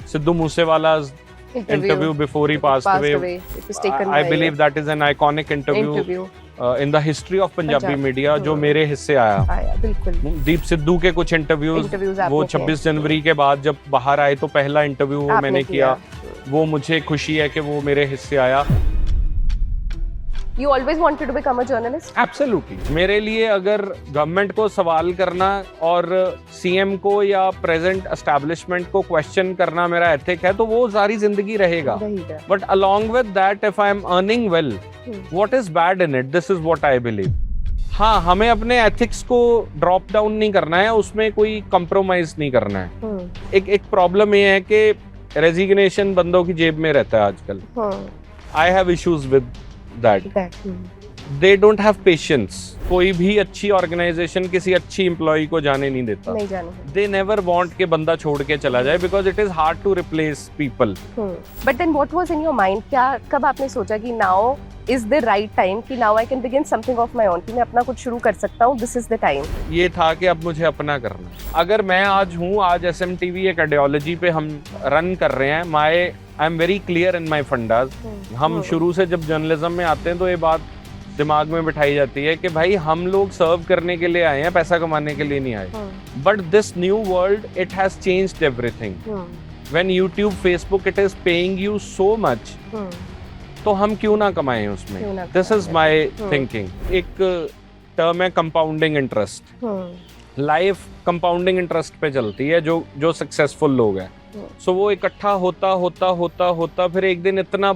Sidhu Moosewala's interview before he passed away. It was taken I by believe that is an iconic interview in the history of Punjabi media जो मेरे हिस्से आया बिल्कुल। दीप सिद्धू के कुछ interviews वो 26 जनवरी के बाद जब बाहर आए तो पहला इंटरव्यू वो मैंने किया, वो मुझे खुशी है कि वो मेरे हिस्से आया। You always wanted to become a journalist? Absolutely. मेरे लिए अगर गवर्नमेंट को सवाल करना और सीएम को या प्रेजेंट एस्टैब्लिशमेंट को क्वेश्चन करना मेरा एथिक है तो वो सारी जिंदगी रहेगा। But along with that if I am earning well, what is bad in it? This is what I believe. हाँ, हमें अपने एथिक्स को ड्रॉप डाउन नहीं करना है, उसमें कोई कॉम्प्रोमाइज नहीं करना है। एक प्रॉब्लम ये है कि रेजिग्नेशन बंदों की जेब में रहता है आजकल। I have issues with that they don't have patience। कोई भी अच्छी ऑर्गेनाइजेशन किसी अच्छी एम्प्लॉय को जाने नहीं देता। they never want के बंदा छोड़ के चला जाए because it is hard to replace people। but then what was in your mind? क्या कब आपने सोचा कि now is the right time कि now I can begin something of my own, कि मैं अपना कुछ शुरू कर सकता हूँ, this is the time? ये था कि अब मुझे अपना करना। अगर मैं आज SMTV एक आइडियोलॉजी पे हम रन कर रहे हैं, I am very clear in my fundas. हम शुरू से जब जर्नलिज्म में आते हैं तो ये बात दिमाग में बिठाई जाती है कि भाई हम लोग सर्व करने के लिए आए हैं, पैसा कमाने के लिए नहीं आए। But this new world it has changed everything. When YouTube, Facebook it is paying you so much, तो हम क्यों ना कमाएं उसमें? This is my thinking. एक टर्म है compounding interest. Life compounding interest पे चलती है जो सक्सेसफुल लोग हैं। सो वो इकट्ठा होता फिर एक दिन इतना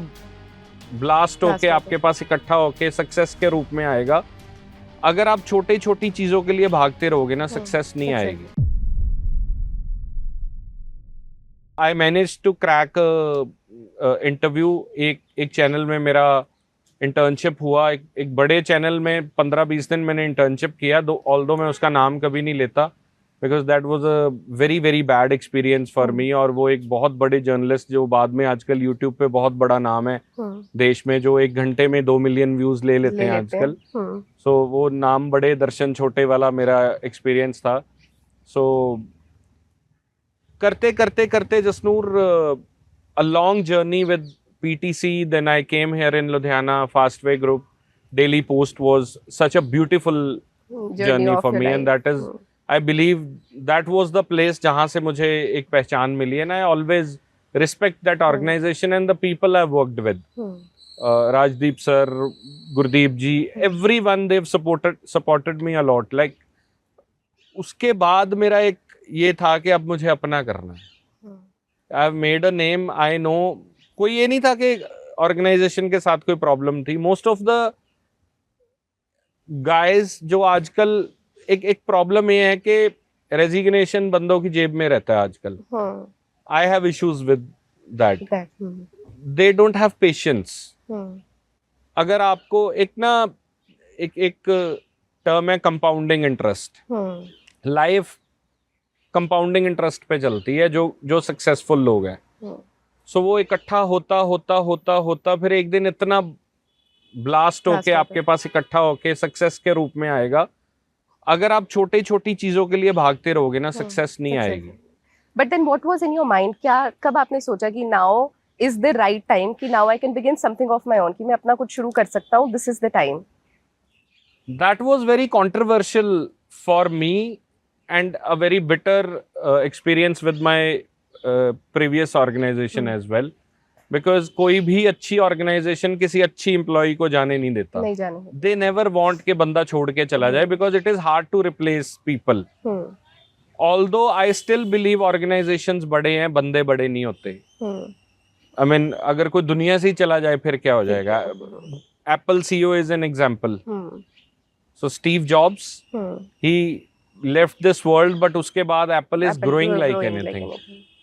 ब्लास्ट होके आपके पास इकट्ठा होके सक्सेस के रूप में आएगा। अगर आप छोटी चीजों के लिए भागते रहोगे ना, सक्सेस नहीं आएगी। I manage to crack interview. एक चैनल में मेरा इंटर्नशिप हुआ, एक बड़े चैनल में 15-20 दिन मैंने इंटर्नशिप किया, ऑल्दो मैं उसका नाम कभी नहीं लेता because that was a very very bad experience for me. और वो एक बहुत बड़े जर्नलिस्ट जो बाद में आजकल यूट्यूब पे बहुत बड़ा नाम है देश में, जो 1 घंटे में 2 मिलियन व्यूज ले लेते हैं आजकल। सो वो नाम बड़े दर्शन छोटे वाला मेरा एक्सपीरियंस था। सो करते Jasnoor a long journey with PTC, then I came here in Ludhiana, Fastway Group. Daily Post was such a beautiful journey for me, and that is I believe that was the place जहाँ से मुझे एक पहचान मिली, and I always respect that organization and the people I've worked with. Rajdeep sir, Gurdeep ji, everyone they've supported me a lot. Like उसके बाद मेरा एक ये था कि अब मुझे अपना करना है। I've made a name, I know। कोई ये नहीं था कि ऑर्गेनाइजेशन के साथ कोई प्रॉब्लम थी। मोस्ट ऑफ द गाइज जो आजकल एक प्रॉब्लम ये है कि रेजिग्नेशन बंदों की जेब में रहता है आजकल। I have issues with that. They don't have patience. अगर आपको एक टर्म है compounding interest. Life compounding interest पे चलती है जो सक्सेसफुल लोग हैं। सो वो इकट्ठा होता फिर एक दिन इतना ब्लास्ट होके आपके पास इकट्ठा होके सक्सेस के रूप में आएगा। अगर आप छोटी चीजों के लिए भागते रहोगे ना, सक्सेस नहीं आएगी। But then what was in your mind? क्या कब आपने सोचा कि now is the right time कि now I can begin something of my own, कि मैं अपना कुछ शुरू कर सकता हूँ, this is the time? That was very controversial for me and a very bitter experience with my previous organization as well, because कोई भी अच्छी organization किसी अच्छी employee को जाने नहीं देता। They never want के बंदा छोड़ के चला जाए because it is hard to replace people। Although I still believe organizations बड़े हैं, बंदे बड़े नहीं होते। I mean अगर कोई दुनिया से ही चला जाए फिर क्या हो जाएगा? Apple CEO is an example। So Steve Jobs, he left this world, but उसके बाद Apple is growing like anything।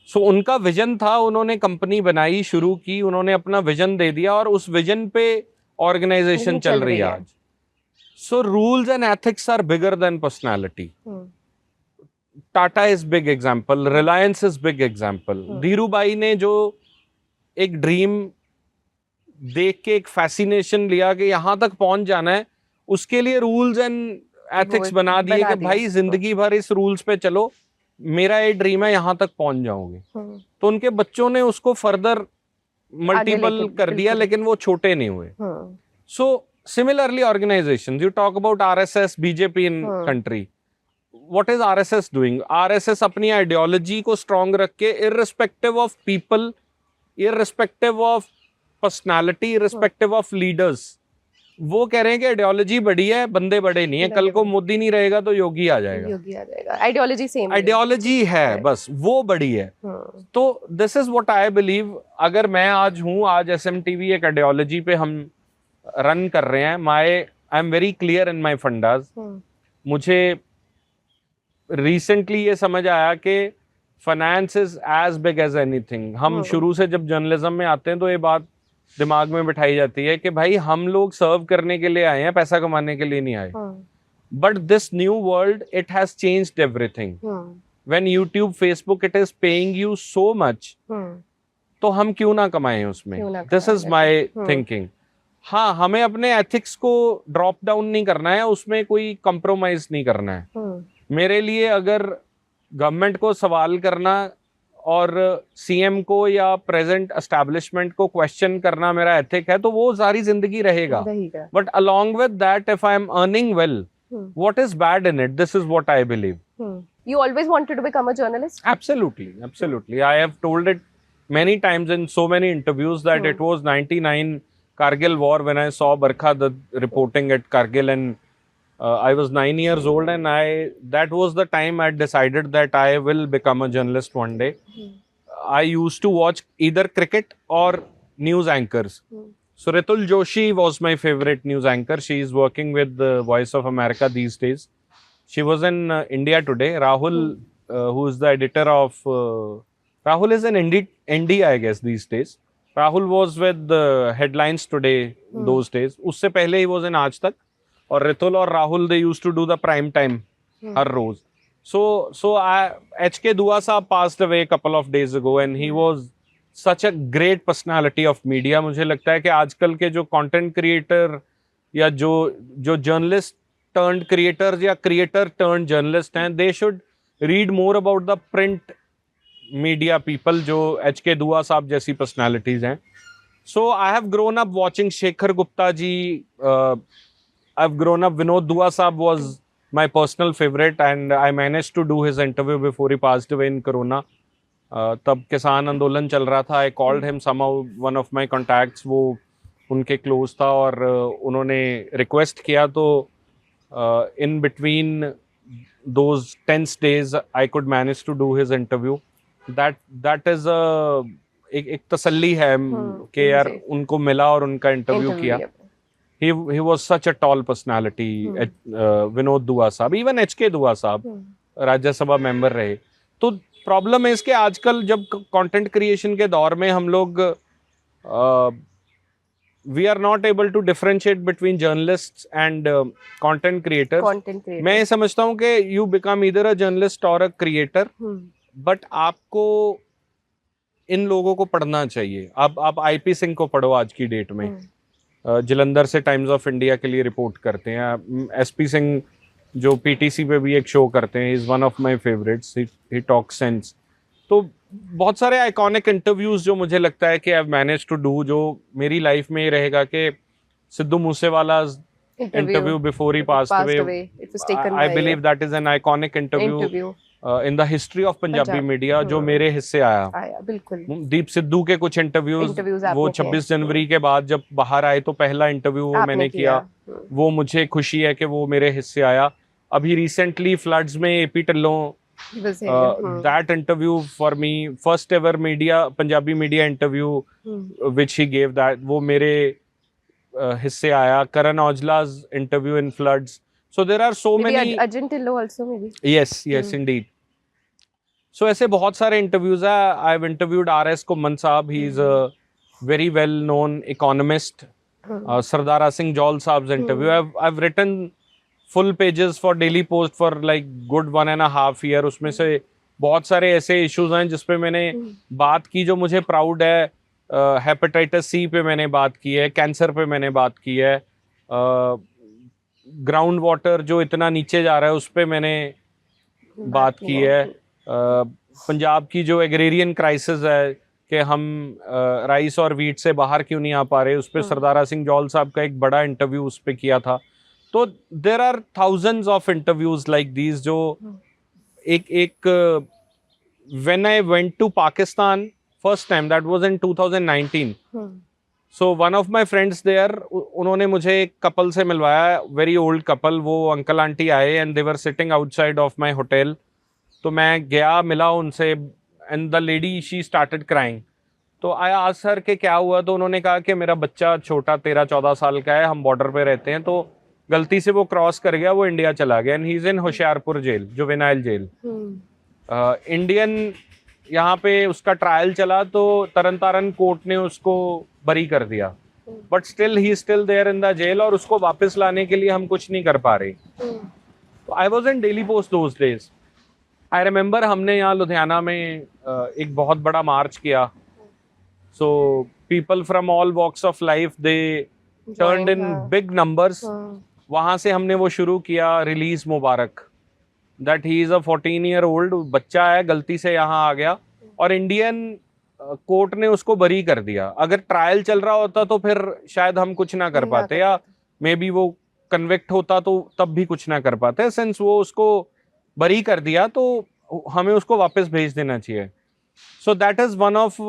So उनका विजन था, उन्होंने कंपनी बनाई, शुरू की, उन्होंने अपना विजन दे दिया और उस विजन पे ऑर्गेनाइजेशन चल रही है आज। So rules and ethics are bigger than personality। Tata is big example, Reliance is big example. Dhirubhai ने जो एक ड्रीम देख के एक फैसिनेशन लिया कि यहाँ तक पहुंच जाना है, उसके लिए रूल्स एंड एथिक्स बना दिए कि भाई जिंदगी भर इस रूल्स पे चलो, मेरा ये ड्रीम है यहाँ तक पहुंच जाओगे, तो उनके बच्चों ने उसको फर्दर मल्टीपल कर दिया, लेकिन वो छोटे नहीं हुए. So similarly organization, you talk about RSS, BJP in country. What is RSS doing? RSS अपनी आइडियोलॉजी को स्ट्रॉन्ग रख के, irrespective of people, irrespective of personality, irrespective of leaders, वो कह रहे हैं कि आइडियोलॉजी बड़ी है, बंदे बड़े नहीं है. कल को मोदी नहीं रहेगा तो योगी आ जाएगा. आइडियोलॉजी सेम, आइडियोलॉजी है, बस वो बड़ी है. तो this is what I believe. अगर मैं आज हूँ, आज SMTV एक आइडियोलॉजी पे हम रन कर रहे हैं. I am very clear in my fundas. मुझे रिसेंटली ये समझ आया कि finance is as big as anything. हम शुरू से जब जर्नलिज्म में आते हैं तो ये बात दिमाग में बिठाई जाती है कि भाई हम लोग सर्व करने के लिए आए हैं, पैसा कमाने के लिए नहीं आए. But this new world, it has changed everything. When YouTube, Facebook, it is paying you so much, तो हम क्यों ना कमाएं उसमें. This is my thinking. हाँ, हमें अपने एथिक्स को ड्रॉप डाउन नहीं करना है, उसमें कोई कंप्रोमाइज नहीं करना है. मेरे लिए अगर गवर्नमेंट को सवाल करना और सीएम को या प्रेजेंट एस्टैब्लिशमेंट को क्वेश्चन करना मेरा एथिक है, तो वो सारी जिंदगी रहेगा. But along with that, if I am earning well, what is bad in it? This is what I believe. You always wanted to become a journalist? Absolutely. I have told it many times in so many interviews that it was 99 Kargil war when I saw Barkha Dutt reporting at Kargil, and I was 9 years old, and that was the time I decided that I will become a journalist one day. I used to watch either cricket or news anchors. So Ritul Joshi was my favorite news anchor. She is working with the Voice of America these days. She was in India Today. Rahul, who is the editor of Rahul is in India, I guess, these days. Rahul was with Headlines Today those days. उससे पहले he was in आज तक. और रितुल और Rahul, they used to do the prime time her rose. So HK Dua साहब passed away a couple of days ago, and he was such a great personality of media. मुझे लगता है कि आजकल के जो कंटेंट क्रिएटर या जो जर्नलिस्ट टर्न्ड क्रिएटर्स या क्रिएटर टर्न्ड जर्नलिस्ट हैं, they should read more about the print media people, जो HK Dua साहब जैसी personalities हैं. So I have grown up watching Shekhar Gupta ji. I've grown up, Vinod Dua Saab was my personal favorite, and I managed to do his interview before he passed away in Corona. तब किसान आंदोलन चल रहा था. I called him somehow, one of my contacts, वो उनके close था, और उन्होंने रिक्वेस्ट किया, तो in between those tense days I could manage to do his interview. That is एक तसल्ली है कि यार उनको मिला और उनका इंटरव्यू किया. He was such a tall personality. Vinod Dua साहब, even HK Dua साहब राज्यसभा मेंबर रहे. तो प्रॉब्लम है इसके, आजकल जब कंटेंट क्रिएशन के दौर में हम लोग we are not able to differentiate between journalists and content creators. मैं ये समझता हूँ कि you become either a journalist or a creator, but आपको इन लोगों को पढ़ना चाहिए. आप IP सिंह को पढ़ो आज की डेट में. जलंधर से टाइम्स ऑफ इंडिया के लिए रिपोर्ट करते हैं. SP सिंह जो PTC पे भी एक शो करते हैं, is one of my favourites. He talk sense. तो बहुत सारे आइकॉनिक इंटरव्यूज जो मुझे लगता है कि I have manage to do, जो मेरी लाइफ में ये रहेगा कि Sidhu Moosewala interview before he passed away, I believe that is an iconic interview in the history of Punjabi media, जो मेरे हिस्से आया. बिल्कुल. दीप सिद्धू के कुछ इंटरव्यूज वो 26 जनवरी के बाद जब बाहर आए, तो पहला इंटरव्यू वो मैंने किया. वो मुझे खुशी है कि वो मेरे हिस्से आया. अभी रिसेंटली फ्लड्स में AP Dhillon, that interview for me, first ever Punjabi media interview which he gave, that वो मेरे हिस्से आया. करण औजला's interview in floods. So there are so many. Ajin Tillo also maybe. Yes, indeed. So ऐसे बहुत सारे इंटरव्यूज है. I've interviewed RS Koman साहब. He is a very well known economist. Sardara Singh Jaul साहब's interview. I've written full pages for Daily Post for like good 1.5 years. उसमें से बहुत सारे ऐसे इश्यूज हैं जिसपे मैंने बात की जो मुझे प्राउड है. हेपेटाइटिस C पे मैंने बात की है, कैंसर पे मैंने बात की है, ग्राउंड वाटर जो इतना नीचे जा रहा है उस पे मैंने बात की है, पंजाब की जो एग्रेरियन क्राइसिस है कि हम राइस और वीट से बाहर क्यों नहीं आ पा रहे, उस पर सरदारा सिंह जौल साहब का एक बड़ा इंटरव्यू उस पर किया था. तो there are thousands of interviews like these जो एक when I went to Pakistan first time, that was in 2019. So one of my friends there, उन्होंने मुझे एक कपल से मिलवाया, very old couple. वो अंकल आंटी आए and they were sitting outside of my hotel. तो मैं गया, मिला उनसे and the lady she started crying. तो I asked her कि क्या हुआ, तो उन्होंने कहा कि मेरा बच्चा छोटा 13-14 साल का है, हम बॉर्डर पे रहते हैं, तो गलती से वो क्रॉस कर गया, वो इंडिया चला गया and he is in Hoshiarpur jail, juvenile jail. Indian यहाँ पे उसका ट्रायल चला तो तरन कोर्ट ने उसको बरी कर दिया, but still he still there in the jail और उसको वापस लाने के लिए हम कुछ नहीं कर पा रहे. तो I was in Daily Post those days. I remember हमने यहाँ लुधियाना में एक बहुत बड़ा मार्च किया. So people from all walks of life they turned in big numbers. वहां से हमने वो शुरू किया, release Mubarak, that he is a 14-year-old बच्चा है, गलती से यहाँ आ गया और इंडियन कोर्ट ने उसको बरी कर दिया. अगर ट्रायल चल रहा होता तो फिर शायद हम कुछ ना कर पाते, या मे बी वो कन्विक्ट होता तो तब भी कुछ ना कर पाते. सिंस वो उसको बरी कर दिया तो हमें उसको वापस भेज देना चाहिए. So that is one of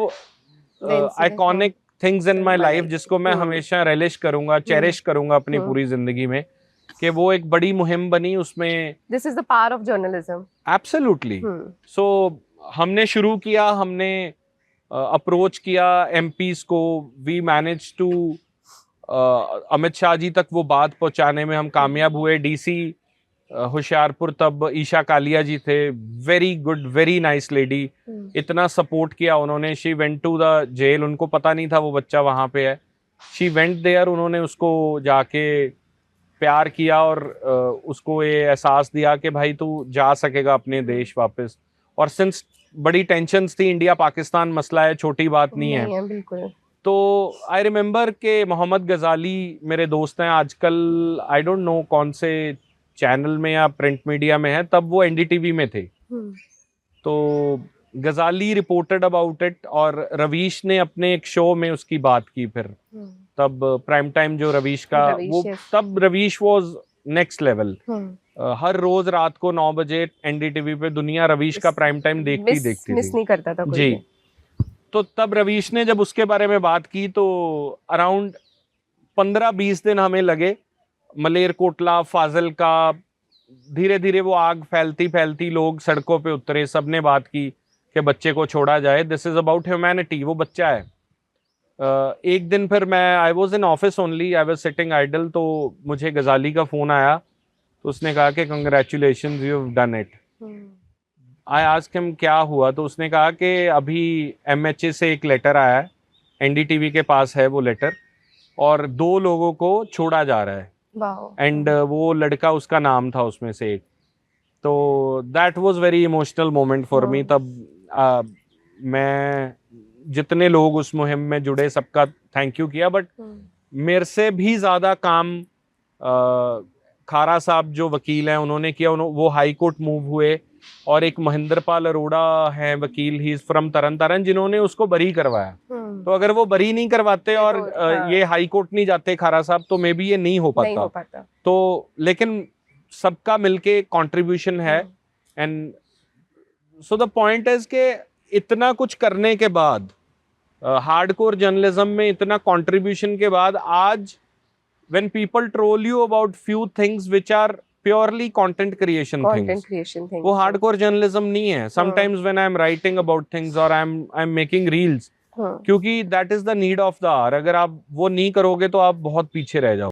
iconic things in my life जिसको मैं हमेशा रेलिश करूंगा, चेरिश करूंगा अपनी पूरी जिंदगी में, कि वो एक बड़ी मुहिम बनी. उसमें this is the power of journalism. Absolutely. So हमने शुरू किया, हमने अप्रोच किया एमपीज को, we manage to Amit Shah ji तक वो बात पहुंचाने में हम कामयाब हुए. डीसी होशियारपुर तब ईशा कालिया जी थे, very good, very nice lady. इतना सपोर्ट किया उन्होंने. She went to the jail, उनको पता नहीं था वो बच्चा वहां पे है. शी वेंट देयर, उन्होंने उसको जाके प्यार किया और उसको ये एहसास दिया कि भाई तू जा सकेगा अपने देश वापस. और सिंस बड़ी टेंशन्स थी, इंडिया पाकिस्तान मसला है, छोटी बात नहीं है. बिल्कुल. तो आई रिमेम्बर के मोहम्मद गजाली मेरे दोस्त हैं, आजकल आई डोंट नो कौन से चैनल में या प्रिंट मीडिया में है, तब वो एनडीटीवी में थे. तो गजाली रिपोर्टेड अबाउट इट और रवीश ने अपने एक शो में उसकी बात की. फिर तब प्राइम टाइम जो रवीश का वो, तब रवीश वाज नेक्स्ट लेवल. हर रोज रात को 9 बजे एनडीटीवी पे दुनिया रवीश का प्राइम टाइम देखती थी, मिस नहीं करता था कोई जी. तो तब रवीश ने जब उसके बारे में बात की तो अराउंड 15-20 दिन हमें लगे. मलेरकोटला, फाजिल का, धीरे धीरे वो आग फैलती फैलती लोग सड़कों पे उतरे, सबने बात की कि बच्चे को छोड़ा जाए. दिस इज अबाउट ह्यूमैनिटी, वो बच्चा है. एक दिन फिर मैं I was in office only, I was sitting idle, तो मुझे गजाली का फोन आया. तो उसने कहा कि congratulations, you have done it. I asked him क्या हुआ, तो उसने कहा कि अभी एमएचए से एक लेटर आया है, एनडीटीवी के पास है वो लेटर, और 2 लोगों को छोड़ा जा रहा है. एंड वो लड़का उसका नाम था उसमें से एक. तो that was very emotional moment for me. तब मैं जितने लोग उस मुहिम में जुड़े सबका थैंक यू किया, बट मेरे से भी ज्यादा काम खारा साहब जो वकील हैं उन्होंने किया. वो हाई कोर्ट मूव हुए और एक महेंद्र पाल अरोड़ा है वकील, ही इज फ्रॉम तरन तारण, जिन्होंने उसको बरी करवाया. तो अगर वो बरी नहीं करवाते और ये हाई कोर्ट नहीं जाते खारा साहब, तो मे बी ये नहीं हो पाता. तो लेकिन सबका मिलके कंट्रीब्यूशन है. And so the point is के इतना कुछ करने के बाद, हार्डकोर जर्नलिज्म में इतना कंट्रीब्यूशन के बाद, आज when people troll you about few things which are purely content creation things, वो hardcore journalism नहीं है. Sometimes when I'm writing about things or I'm making reels, क्योंकि that is the need of the hour. अगर आप वो नहीं करोगे तो आप बहुत पीछे रह जाओगे.